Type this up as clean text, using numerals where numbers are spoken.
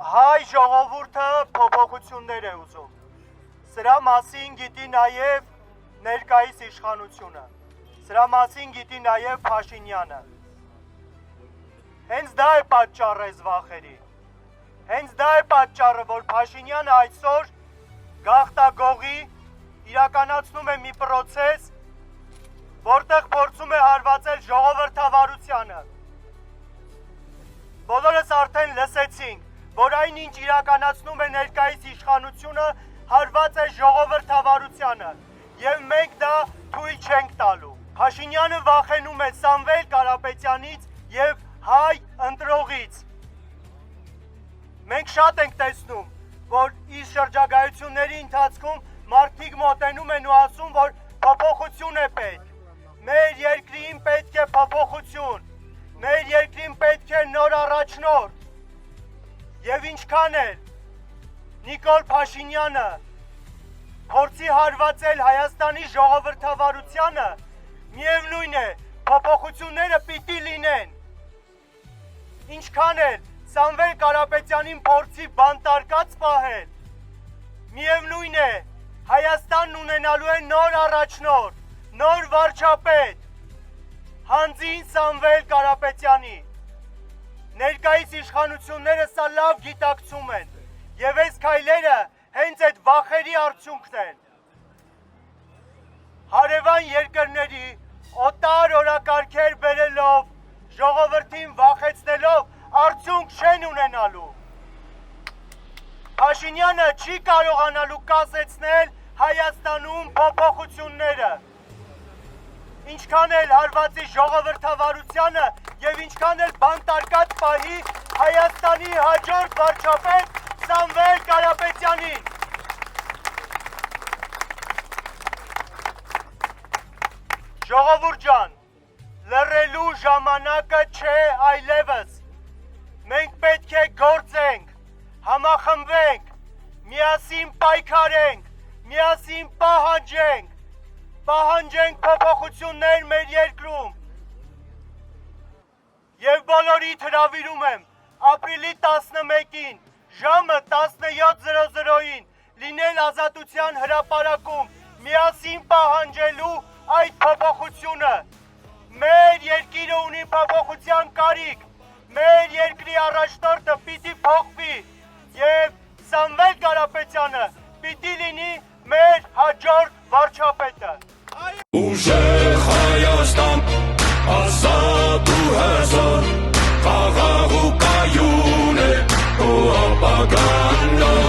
հայ ժողովուրդը փոփոխություններ է ուզում։ Սրա մասին գիտի նաև ներկայիս իշխանությունը։ Սրա մասին գիտի նաև Փաշինյանը։ Հենց դա է պատճառը այս վախերի։ Հենց դա է պատճառը, որ Փաշինյանը այսօր գաղթագողի իրականացնում է մի պրոցես, որտեղ փորձում է հարվածել ժողովրդավարությանը։ Բոլորս արդեն լսեցինք, որ այնինչ իրականացնում է ներկայիս իշխանությունը, հարված է ժողովրդավարությանը, եւ մենք դա թույլ չենք տալու։ Փաշինյանը վախենում է Սամվել Կարապետյանից եւ հայ ընտրողից։ Մենք շատ ենք տեսնում, որ իր շրջագայությունների ընթացքում մարդիկ մոտենում են ու ասում, որ փոփոխություն է պետք։ Մեր երկրին պետք է փոփոխություն։ Մեր երկրին պետք է նոր առաջնորդ։ Եվ ինչքան էլ Նիկոլ Փաշինյանը փորձի հարվածել Հայաստանի ժողովրդավարությանը, միևնույն է, փոփոխությունները պիտի լինեն։ Ինչքան էլ Սամվել Կարապետյանին փորձի բանտարկած պահել, միևնույն է, Հայաստանն ունենալու է նոր առաջնորդ, նոր վարչապետ, հանձին Սամվել Կարապետյանի։ Ներկայիս իշխանությունները սա լավ գիտակցում են, եւ այս քայլերը հենց այդ վախերի արդյունքն են։ Հարևան երկրների օտար օրակարգեր բերելով, ժողովրդին վախեցնելով, արդյունք չեն ունենալու։ Փաշինյանը չի կարողանալու կասեցնել Հայաստանում փոփոխությունները։ Ինչքան էլ հարվածի ժողովրդավարությանը եւ ինչքան էլ բանտարկած պահի Հայաստանի հաջորդ վարչապետ Սամվել Կարապետյանին։ Ժողովուրդ ջան, լռելու ժամանակը չէ այլևս։ Մենք պետք է գործենք, համախմբենք, միասին պայքարենք, միասին պահանջենք փոփոխություններ մեր երկրում։ Եվ բոլորիդ հրավիրում եմ ապրիլի 11-ին ժամը 17:00-ին լինել Ազատության հրապարակում, միասին պահանջելու այդ փոփոխությունը։ Մեր երկիրը ունի փոփոխության կարիք, մեր երկրի առաջնորդը պիտի փոխվի եւ Սամվել Կարապետյանը պիտի լինի մեր հաջորդ վարչապետը։ Ուժեղ Հայաստան, ազատ ու հզոր, խաղաղ ու կայուն է, ու ապագան նոր